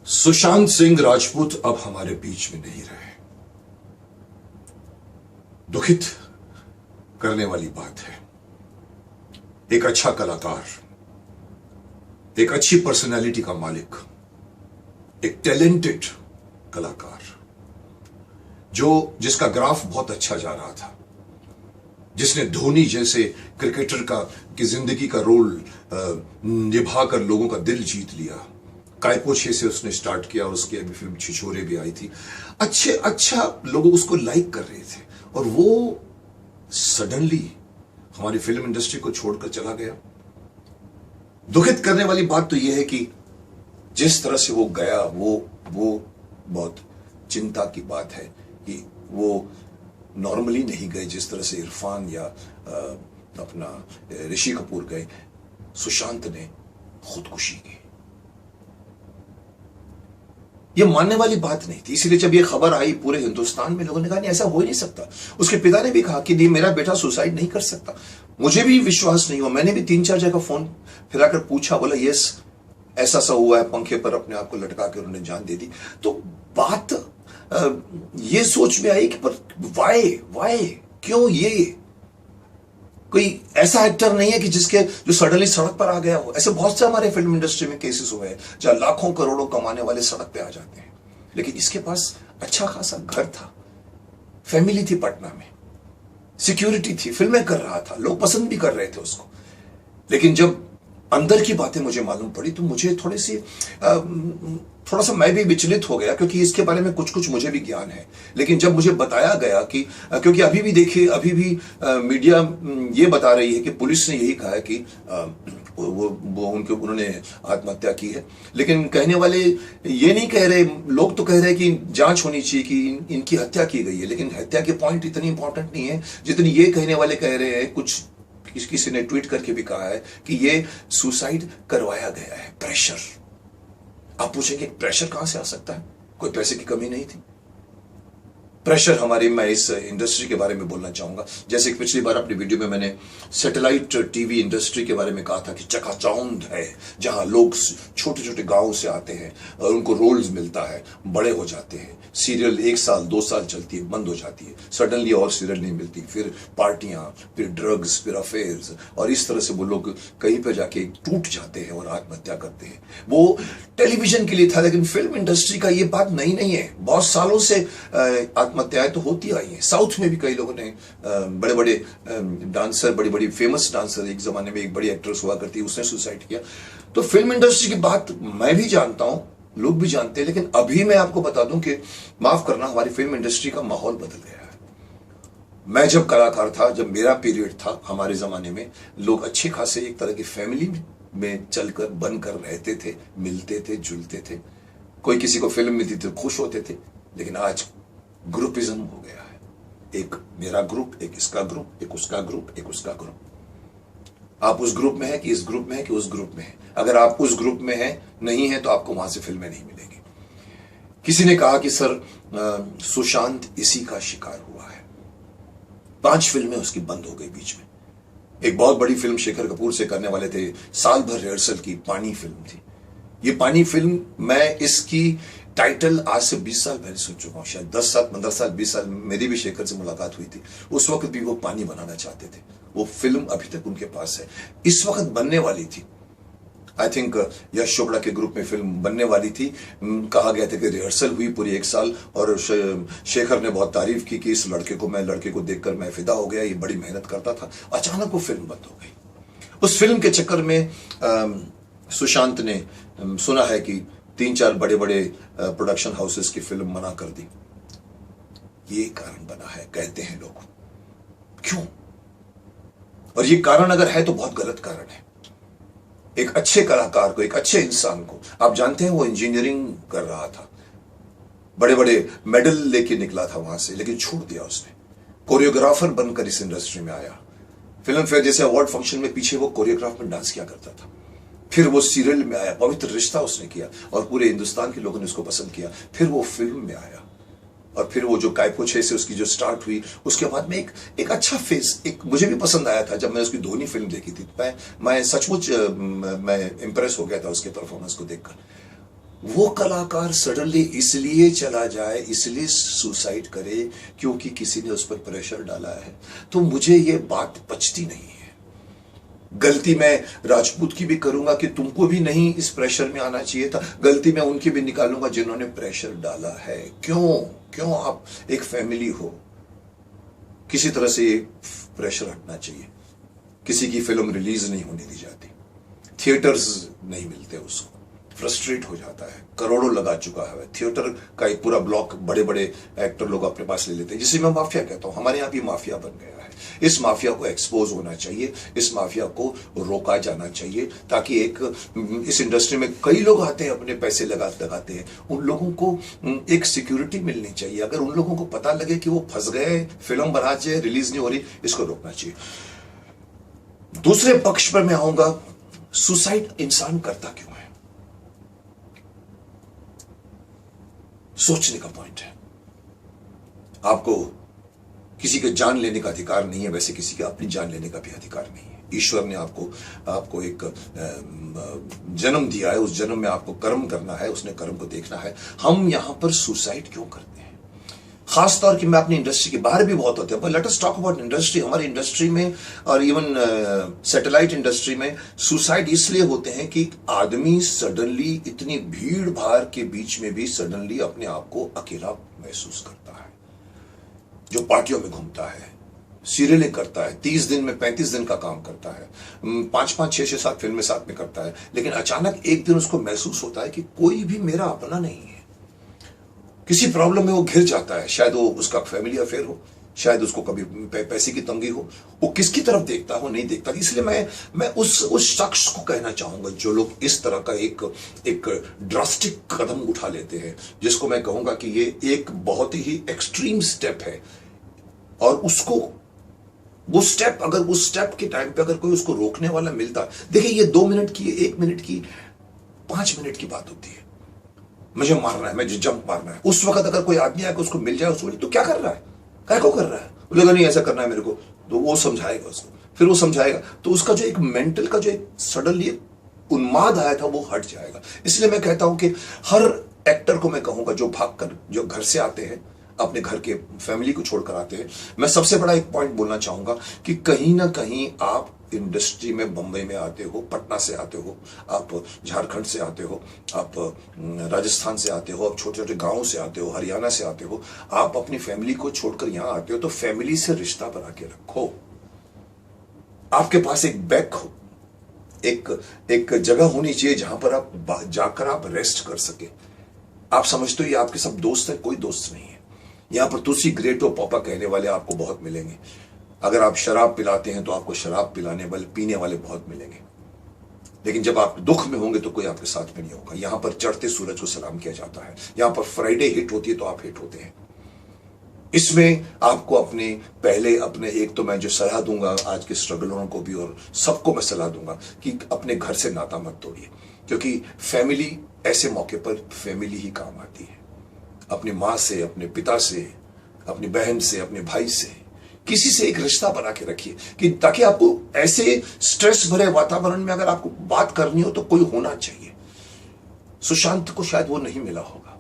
सुशांत सिंह राजपूत अब हमारे बीच में नहीं रहे। दुखित करने वाली बात है। एक अच्छा कलाकार, एक अच्छी पर्सनैलिटी का मालिक, एक टैलेंटेड कलाकार जिसका ग्राफ बहुत अच्छा जा रहा था, जिसने धोनी जैसे क्रिकेटर की जिंदगी का रोल निभाकर लोगों का दिल जीत लिया। कायपोछे से उसने स्टार्ट किया और उसकी अभी फिल्म छिछोरे भी आई थी। अच्छा लोग उसको लाइक कर रहे थे और वो सडनली हमारी फिल्म इंडस्ट्री को छोड़कर चला गया। दुखित करने वाली बात तो यह है कि जिस तरह से वो गया वो बहुत चिंता की बात है कि वो नॉर्मली नहीं गए जिस तरह से इरफान या अपना ऋषि कपूर गए। सुशांत ने खुदकुशी की। ये मानने वाली बात नहीं थी, इसीलिए जब ये खबर आई पूरे हिंदुस्तान में लोगों ने कहा नहीं, ऐसा हो ही नहीं सकता। उसके पिता ने भी कहा कि नहीं, मेरा बेटा सुसाइड नहीं कर सकता। मुझे भी विश्वास नहीं हुआ। मैंने भी 3-4 जगह फोन फिराकर पूछा, बोला यस ऐसा सा हुआ है, पंखे पर अपने आप को लटका के उन्होंने जान दे दी। तो बात ये सोच में आई कि पर वाई क्यों? ये कोई ऐसा एक्टर नहीं है कि जो सडनली सड़क पर आ गया हो। ऐसे बहुत से हमारे फिल्म इंडस्ट्री में केसेस हुए हैं जहां लाखों करोड़ों कमाने वाले सड़क पे आ जाते हैं। लेकिन इसके पास अच्छा खासा घर था, फैमिली थी पटना में, सिक्योरिटी थी, फिल्में कर रहा था, लोग पसंद भी कर रहे थे उसको। लेकिन जब अंदर की बातें मुझे मालूम पड़ी तो मुझे थोड़ा सा मैं भी विचलित हो गया, क्योंकि इसके बारे में कुछ मुझे भी ज्ञान है। लेकिन जब मुझे बताया गया कि क्योंकि अभी भी मीडिया ये बता रही है कि पुलिस ने यही कहा है कि उन्होंने आत्महत्या की है। लेकिन कहने वाले ये नहीं कह रहे, लोग तो कह रहे हैं कि जांच होनी चाहिए कि इनकी हत्या की गई है। लेकिन हत्या के पॉइंट इतनी इंपॉर्टेंट नहीं है जितनी ये कहने वाले कह रहे हैं। किसी ने ट्वीट करके भी कहा है कि ये सुसाइड करवाया गया है, प्रेशर। आप पूछेंगे प्रेशर कहां से आ सकता है? कोई पैसे की कमी नहीं थी। प्रेशर मैं इस इंडस्ट्री के बारे में बोलना चाहूंगा। जैसे कि पिछली बार अपनी वीडियो में मैंने सैटेलाइट टीवी इंडस्ट्री के बारे में कहा था कि चकाचौंध है, जहां लोग छोटे छोटे गांवों से आते हैं और उनको रोल्स मिलता है, बड़े हो जाते हैं, सीरियल 1 साल 2 साल चलती है, बंद हो जाती है, सडनली और सीरियल नहीं मिलती, फिर पार्टियां, फिर ड्रग्स, फिर अफेयर्स, और इस तरह से वो लोग कहीं पर जाके टूट जाते हैं और आत्महत्या करते हैं। वो टेलीविजन के लिए था, लेकिन फिल्म इंडस्ट्री का ये बात नहीं है। बहुत सालों से आत्महत्याएं तो होती आई हैं। साउथ में भी कई लोगों ने, बड़े बड़े डांसर, बड़ी बड़ी फेमस डांसर, एक जमाने में एक बड़ी एक्ट्रेस हुआ करती, उसने सुसाइड किया। तो फिल्म इंडस्ट्री की बात मैं भी जानता हूं, लोग भी जानते हैं। लेकिन अभी मैं आपको बता दूं कि माफ करना, हमारी फिल्म इंडस्ट्री का माहौल बदल गया है। मैं जब कलाकार था, जब मेरा पीरियड था, हमारे जमाने में लोग अच्छे खासे एक तरह की फैमिली में चलकर बनकर रहते थे, मिलते थे, जुलते थे। कोई किसी को फिल्म मिलती थी खुश होते थे। लेकिन आज ग्रुपिज्म हो गया है। एक मेरा ग्रुप, एक इसका ग्रुप, एक उसका ग्रुप, एक उसका ग्रुप। आप उस ग्रुप में है कि इस ग्रुप में है कि उस ग्रुप में है। अगर आप उस ग्रुप में है नहीं है तो आपको वहां से फिल्में नहीं मिलेंगी। किसी ने कहा कि सर सुशांत इसी का शिकार हुआ है। 5 फिल्में उसकी बंद हो गई बीच में। एक बहुत बड़ी फिल्म शेखर कपूर से करने वाले थे, साल भर रिहर्सल की, पानी फिल्म थी। ये पानी फिल्म, मैं इसकी टाइटल आज से 20 साल पहले सुन चुका हूं, शायद 10 साल, 15 साल, 20 साल। मेरी भी शेखर से मुलाकात हुई थी। उस वक्त भी वो पानी बनाना चाहते थे। वो फिल्म अभी तक उनके पास है। इस वक्त बनने वाली थी, आई थिंक यश चोपड़ा के ग्रुप में फिल्म बनने वाली थी। कहा गया था कि रिहर्सल हुई पूरी 1 साल, और शेखर ने बहुत तारीफ की कि इस लड़के को देखकर मैं फिदा हो गया, ये बड़ी मेहनत करता था। अचानक वो फिल्म बंद हो गई। उस फिल्म के चक्कर में सुशांत ने सुना है कि 3-4 बड़े बड़े प्रोडक्शन हाउसेस की फिल्म मना कर दी। ये कारण बना है, कहते हैं लोग। क्यों? और ये कारण अगर है तो बहुत गलत कारण है। एक अच्छे कलाकार को, एक अच्छे इंसान को, आप जानते हैं वो इंजीनियरिंग कर रहा था, बड़े बड़े मेडल लेके निकला था वहां से, लेकिन छोड़ दिया उसने। कोरियोग्राफर बनकर इस इंडस्ट्री में आया। फिल्म फेयर जैसे अवार्ड फंक्शन में पीछे वो कोरियोग्राफ में डांस किया करता था। फिर वो सीरियल में आया, पवित्र रिश्ता उसने किया और पूरे हिंदुस्तान के लोगों ने उसको पसंद किया। फिर वो फिल्म में आया और फिर वो जो कायपोछे से उसकी जो स्टार्ट हुई, उसके बाद में एक अच्छा फेस, एक मुझे भी पसंद आया था। जब मैंने उसकी धोनी फिल्म देखी थी, मैं सचमुच मैं इंप्रेस हो गया था उसके परफॉर्मेंस को देखकर। वो कलाकार सडनली इसलिए चला जाए, इसलिए सुसाइड करे क्योंकि किसी ने उस पर प्रेशर डाला है, तो मुझे ये बात पचती नहीं है। गलती मैं राजपूत की भी करूंगा कि तुमको भी नहीं इस प्रेशर में आना चाहिए था, गलती मैं उनकी भी निकालूंगा जिन्होंने प्रेशर डाला है। क्यों आप एक फैमिली हो, किसी तरह से ये प्रेशर हटना चाहिए। किसी की फिल्म रिलीज नहीं होने दी जाती, थिएटर्स नहीं मिलते उसको, फ्रस्ट्रेट हो जाता है, करोड़ों लगा चुका है, थिएटर का एक पूरा ब्लॉक बड़े बड़े एक्टर लोग अपने पास ले लेते हैं, जिसे मैं माफिया कहता हूं। हमारे यहां भी माफिया बन गया है। इस माफिया को एक्सपोज होना चाहिए, इस माफिया को रोका जाना चाहिए, ताकि इस इंडस्ट्री में कई लोग आते हैं अपने पैसे लगाते हैं, उन लोगों को एक सिक्योरिटी मिलनी चाहिए। अगर उन लोगों को पता लगे कि वो फंस गए, फिल्म बना चाहिए, रिलीज नहीं हो रही, इसको रोकना चाहिए। दूसरे पक्ष पर मैं आऊंगा, सुसाइड इंसान करता क्यों है, सोचने का पॉइंट है। आपको किसी के जान लेने का अधिकार नहीं है, वैसे किसी के अपनी जान लेने का भी अधिकार नहीं है। ईश्वर ने आपको एक जन्म दिया है, उस जन्म में आपको कर्म करना है, उसने कर्म को देखना है। हम यहां पर सुसाइड क्यों करते हैं? खासतौर की मैं अपनी इंडस्ट्री के बाहर भी बहुत होते हैं, पर let us talk about industry. हमारी इंडस्ट्री में और इवन सैटेलाइट इंडस्ट्री में सुसाइड इसलिए होते हैं कि आदमी सडनली इतनी भीड़ भाड़ के बीच में भी सडनली अपने आप को अकेला महसूस करता है। जो पार्टियों में घूमता है, सीरियलें करता है, 30 दिन में 35 दिन का काम करता है, 5-5, 6-6, 7 फिल्में साथ में करता है, लेकिन अचानक एक दिन उसको महसूस होता है कि कोई भी मेरा अपना नहीं है। किसी प्रॉब्लम में वो घिर जाता है, शायद वो उसका फैमिली अफेयर हो, शायद उसको कभी पैसे की तंगी हो, वो किसकी तरफ देखता हो, नहीं देखता। इसलिए मैं उस शख्स को कहना चाहूंगा जो लोग इस तरह का एक ड्रास्टिक कदम उठा लेते हैं, जिसको मैं कहूंगा कि ये एक बहुत ही एक्सट्रीम स्टेप है, और उसको वो स्टेप, अगर उस स्टेप के टाइम पे अगर कोई उसको रोकने वाला मिलता, देखिए ये 2 मिनट की, 1 मिनट की, 5 मिनट की बात होती है। मुझे मारना है, मुझे जंप मारना है, उस वक्त अगर कोई आदमी आकर उसको मिल जाए, उसको तो क्या कर रहा है, क्या को कर रहा है, बोलेगा नहीं ऐसा करना है मेरे को, तो वो समझाएगा उसको, फिर वो समझाएगा, तो उसका जो एक मेंटल का जो एक सडनली उन्माद आया था वो हट जाएगा। इसलिए मैं कहता हूं कि हर एक्टर को मैं कहूंगा जो भागकर, जो घर से आते हैं, अपने घर के फैमिली को छोड़कर आते हैं, मैं सबसे बड़ा एक पॉइंट बोलना चाहूंगा कि कहीं ना कहीं आप इंडस्ट्री में बंबई में आते हो, पटना से आते हो, आप झारखंड से आते हो, आप राजस्थान से आते हो, आप छोटे छोटे गांवों से आते हो, हरियाणा से आते हो, आप अपनी फैमिली को छोड़कर यहां आते हो, तो फैमिली से रिश्ता बना के रखो। आपके पास एक बैक हो, एक जगह होनी चाहिए जहां पर आप जाकर आप रेस्ट कर सके। आप समझते हो ये आपके सब दोस्त है, कोई दोस्त नहीं है। यहां पर तुलसी ग्रेटो पापा कहने वाले आपको बहुत मिलेंगे। अगर आप शराब पिलाते हैं तो आपको शराब पिलाने वाले, पीने वाले बहुत मिलेंगे, लेकिन जब आप दुख में होंगे तो कोई आपके साथ में नहीं होगा। यहां पर चढ़ते सूरज को सलाम किया जाता है, यहां पर फ्राइडे हिट होती है तो आप हिट होते हैं। इसमें आपको अपने एक तो मैं जो सलाह दूंगा आज के स्ट्रगलरों को भी और सबको मैं सलाह दूंगा कि अपने घर से नाता मत तोड़िए, क्योंकि फैमिली, ऐसे मौके पर फैमिली ही काम आती है। अपनी माँ से, अपने पिता से, अपनी बहन से, अपने भाई से, किसी से एक रिश्ता बना के रखिए, कि ताकि आपको ऐसे स्ट्रेस भरे वातावरण में अगर आपको बात करनी हो तो कोई होना चाहिए। सुशांत को शायद वो नहीं मिला होगा।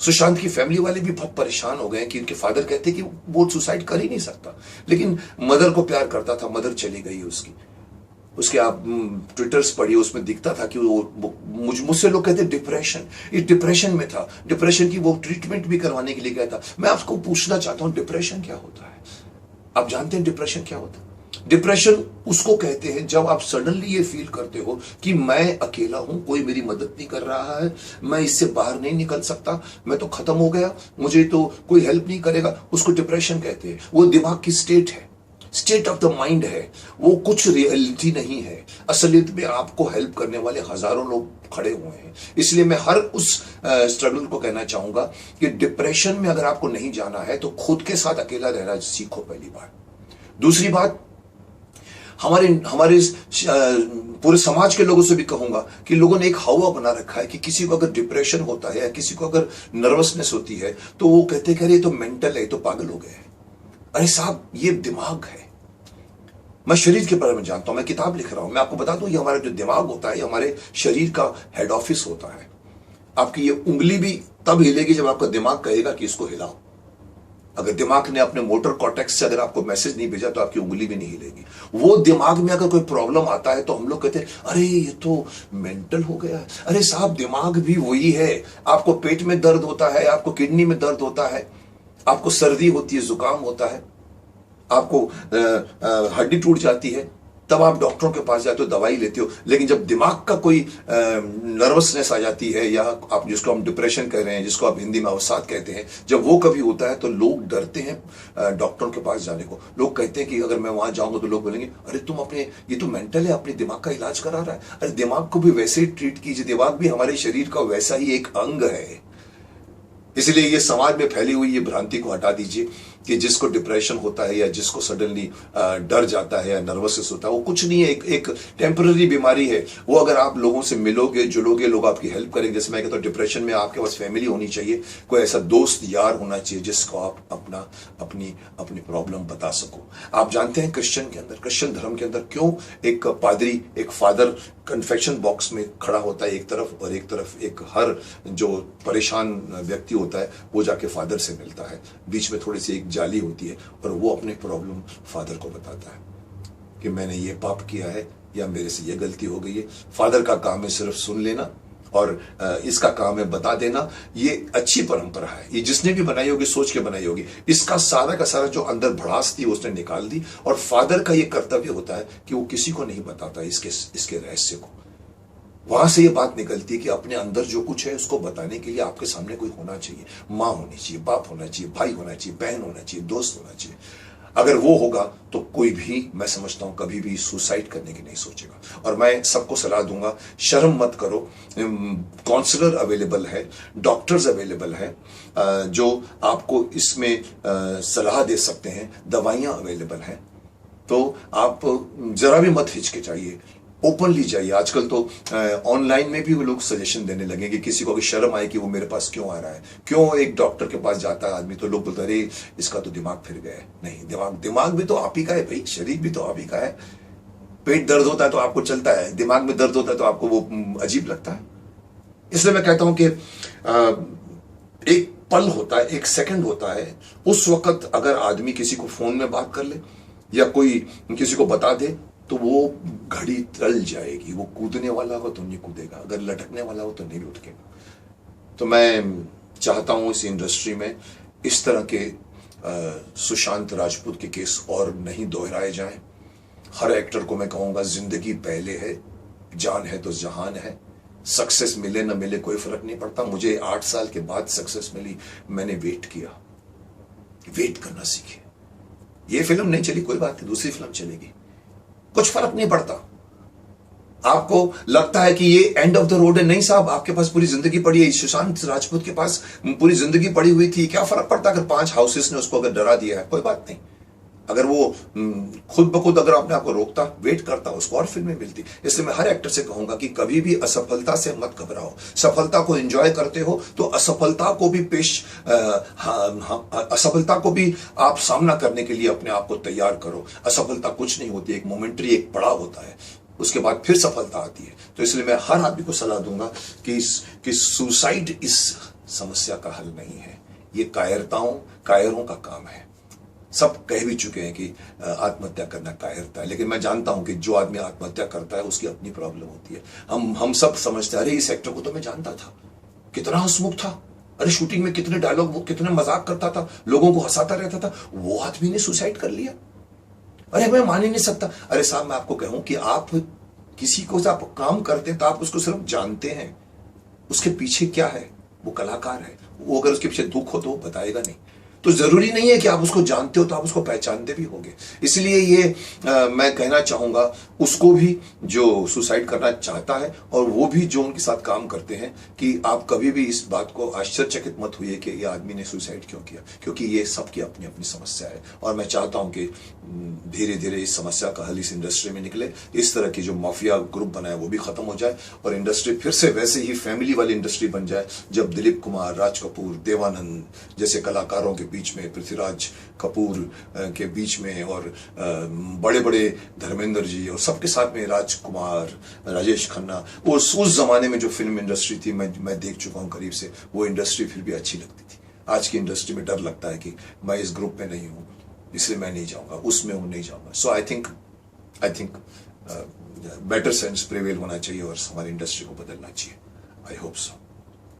सुशांत की फैमिली वाले भी बहुत परेशान हो गए कि उनके फादर कहते कि वो सुसाइड कर ही नहीं सकता, लेकिन मदर को प्यार करता था, मदर चली गई उसके आप ट्विटर्स पढ़िए, उसमें दिखता था कि वो मुझसे लोग कहते डिप्रेशन, इस डिप्रेशन में था, डिप्रेशन की वो ट्रीटमेंट भी करवाने के लिए गया था। मैं आपको पूछना चाहता हूं डिप्रेशन क्या होता है? आप जानते हैं डिप्रेशन क्या होता है? डिप्रेशन उसको कहते हैं जब आप सडनली ये फील करते हो कि मैं अकेला हूं, कोई मेरी मदद नहीं कर रहा है, मैं इससे बाहर नहीं निकल सकता, मैं तो खत्म हो गया, मुझे तो कोई हेल्प नहीं करेगा, उसको डिप्रेशन कहते हैं। वो दिमाग की स्टेट है, स्टेट ऑफ द माइंड है, वो कुछ रियलिटी नहीं है। असलियत में आपको हेल्प करने वाले हजारों लोग खड़े हुए हैं। इसलिए मैं हर उस स्ट्रगल को कहना चाहूंगा कि डिप्रेशन में अगर आपको नहीं जाना है तो खुद के साथ अकेला रहना सीखो, पहली बात। दूसरी बात, हमारे पूरे समाज के लोगों से भी कहूंगा कि लोगों ने एक हवा बना रखा है कि किसी को अगर डिप्रेशन होता है या किसी को अगर नर्वसनेस होती है तो वो कहते कि अरे तो मेंटल है, तो पागल हो गए। अरे साहब, ये दिमाग है। मैं शरीर के बारे में जानता हूं, मैं किताब लिख रहा हूं, मैं आपको बता दूं ये हमारा जो दिमाग होता है, ये हमारे शरीर का हेड ऑफिस होता है। आपकी ये उंगली भी तब हिलेगी जब आपका दिमाग कहेगा कि इसको हिलाओ। अगर दिमाग ने अपने मोटर कॉर्टेक्स से अगर आपको मैसेज नहीं भेजा तो आपकी उंगली भी नहीं हिलेगी। वो दिमाग में अगर कोई प्रॉब्लम आता है तो हम लोग कहते हैं अरे ये तो मेंटल हो गया है। अरे साहब, दिमाग भी वही है। आपको पेट में दर्द होता है, आपको किडनी में दर्द होता है, आपको सर्दी होती है, जुकाम होता है, आपको हड्डी टूट जाती है, तब आप डॉक्टरों के पास जाते हो, दवाई लेते हो। लेकिन जब दिमाग का कोई नर्वसनेस आ जाती है, या आप जिसको हम डिप्रेशन कह रहे हैं, जिसको आप हिंदी में अवसाद कहते हैं, जब वो कभी होता है तो लोग डरते हैं डॉक्टरों के पास जाने को। लोग कहते हैं कि अगर मैं वहां जाऊंगा तो लोग बोलेंगे अरे तुम अपने, ये तो मेंटल है, अपने दिमाग का इलाज करा रहा है। अरे दिमाग को भी वैसे ही ट्रीट कीजिए, दिमाग भी हमारे शरीर का वैसा ही एक अंग है। इसलिए ये समाज में फैली हुई ये भ्रांति को हटा दीजिए कि जिसको डिप्रेशन होता है या जिसको सडनली डर जाता है या नर्वसनेस होता है, वो कुछ नहीं है, एक टेम्पररी बीमारी है। वो अगर आप लोगों से मिलोगे, जुलोगे, लोग आपकी हेल्प करेंगे। जैसे मैं कहता हूँ, डिप्रेशन में आपके पास फैमिली होनी चाहिए, कोई ऐसा दोस्त यार होना चाहिए जिसको आप अपनी प्रॉब्लम बता सको। आप जानते हैं क्रिश्चियन धर्म के अंदर क्यों एक पादरी, एक फादर कन्फेक्शन बॉक्स में खड़ा होता है एक तरफ, और एक तरफ एक हर जो परेशान व्यक्ति होता है वो जाके फादर से मिलता है। बीच में थोड़ी सी एक जाली होती है और वो अपनी प्रॉब्लम फादर को बताता है कि मैंने ये पाप किया है या मेरे से ये गलती हो गई है। फादर का काम है सिर्फ सुन लेना और इसका काम है बता देना। ये अच्छी परंपरा है, ये जिसने भी बनाई होगी सोच के बनाई होगी। इसका सारा का सारा जो अंदर भड़ास थी उसने निकाल दी, और फादर का ये कर्तव्य होता है कि वो किसी को नहीं बताता इसके रहस्य को। वहां से ये बात निकलती है कि अपने अंदर जो कुछ है उसको बताने के लिए आपके सामने कोई होना चाहिए। माँ होनी चाहिए, बाप होना चाहिए, भाई होना चाहिए, बहन होना चाहिए, दोस्त होना चाहिए। अगर वो होगा तो कोई भी, मैं समझता हूं, कभी भी सुसाइड करने की नहीं सोचेगा। और मैं सबको सलाह दूंगा, शर्म मत करो। काउंसलर अवेलेबल है, डॉक्टर्स अवेलेबल है जो आपको इसमें सलाह दे सकते हैं, दवाइयां अवेलेबल हैं। तो आप जरा भी मत हिचकिचाइए, ओपनली जाइए। आजकल तो ऑनलाइन में भी वो लोग सजेशन देने लगे कि किसी को अगर शर्म आए कि वो मेरे पास क्यों आ रहा है, क्यों एक डॉक्टर के पास जाता है आदमी, तो लोग बोलते अरे इसका तो दिमाग फिर गया है। नहीं, दिमाग भी तो आप ही का है भाई, शरीर भी तो आप ही का है। पेट दर्द होता है तो आपको चलता है, दिमाग में दर्द होता है तो आपको वो अजीब लगता है। इसलिए मैं कहता हूं कि एक पल होता है, एक सेकंड होता है, उस वक्त अगर आदमी किसी को फोन में बात कर ले या कोई किसी को बता दे तो वो घड़ी टल जाएगी। वो कूदने वाला हो तो नहीं कूदेगा, अगर लटकने वाला हो तो नहीं उठकेगा। तो मैं चाहता हूं इस इंडस्ट्री में इस तरह के सुशांत राजपूत के केस और नहीं दोहराए जाएं। हर एक्टर को मैं कहूंगा, जिंदगी पहले है, जान है तो जहान है। सक्सेस मिले ना मिले कोई फर्क नहीं पड़ता। मुझे 8 साल के बाद सक्सेस मिली, मैंने वेट किया, वेट करना सीखे। ये फिल्म नहीं चली कोई बात नहीं, दूसरी फिल्म चलेगी, कुछ फर्क नहीं पड़ता। आपको लगता है कि ये एंड ऑफ द रोड है, नहीं साहब, आपके पास पूरी जिंदगी पड़ी है। सुशांत राजपूत के पास पूरी जिंदगी पड़ी हुई थी, क्या फर्क पड़ता अगर 5 हाउसेस ने उसको अगर डरा दिया है, कोई बात नहीं। अगर वो खुद ब खुद अगर अपने आप को रोकता, वेट करता, उसको और फिल्में मिलती। इसलिए मैं हर एक्टर से कहूंगा कि कभी भी असफलता से मत घबराओ। सफलता को एंजॉय करते हो तो असफलता को भी असफलता को भी आप सामना करने के लिए अपने आप को तैयार करो। असफलता कुछ नहीं होती, एक मोमेंटरी, एक पड़ाव होता है, उसके बाद फिर सफलता आती है। तो इसलिए मैं हर आदमी को सलाह दूंगा कि सुसाइड इस समस्या का हल नहीं है। ये कायरों का काम है। सब कह भी चुके हैं कि आत्महत्या करना कायरता है, लेकिन मैं जानता हूं कि जो आदमी आत्महत्या करता है उसकी अपनी प्रॉब्लम होती है। हम सब समझते हैं अरे इस एक्टर को तो मैं जानता था, कितना हंसमुख था, अरे शूटिंग में कितने डायलॉग, वो कितने मजाक करता था, लोगों को हंसाता रहता था, वो आदमी ने सुसाइड कर लिया। अरे मैं मान ही नहीं सकता। अरे साहब, मैं आपको कहूं कि आप किसी को आप काम करते हैं तो आप उसको सिर्फ जानते हैं, उसके पीछे क्या है, वो कलाकार है। वो अगर उसके पीछे दुख हो तो बताएगा नहीं। तो जरूरी नहीं है कि आप उसको जानते हो तो आप उसको पहचानते भी होंगे। इसलिए ये मैं कहना चाहूंगा उसको भी जो सुसाइड करना चाहता है और वो भी जो उनके साथ काम करते हैं कि आप कभी भी इस बात को आश्चर्यचकित मत हुए कि ये आदमी ने सुसाइड क्यों किया, क्योंकि ये सबकी अपनी अपनी समस्या है। और मैं चाहता हूं कि धीरे धीरे इस समस्या का हल इस इंडस्ट्री में निकले, इस तरह की जो माफिया ग्रुप बना है वो भी खत्म हो जाए और इंडस्ट्री फिर से वैसे ही फैमिली वाली इंडस्ट्री बन जाए जब दिलीप कुमार, राज कपूर, देवानंद जैसे कलाकारों के बीच में, पृथ्वीराज कपूर के बीच में, और बड़े बड़े धर्मेंद्र जी और सबके साथ में राजकुमार, राजेश खन्ना, उस जमाने में जो फिल्म इंडस्ट्री थी, मैं देख चुका हूँ करीब से, वो इंडस्ट्री फिर भी अच्छी लगती थी। आज की इंडस्ट्री में डर लगता है कि मैं इस ग्रुप में नहीं हूँ, इसलिए मैं नहीं जाऊंगा, उसमें हूँ नहीं जाऊंगा। So I think better sense prevail होना चाहिए और हमारी इंडस्ट्री को बदलना चाहिए। I hope so.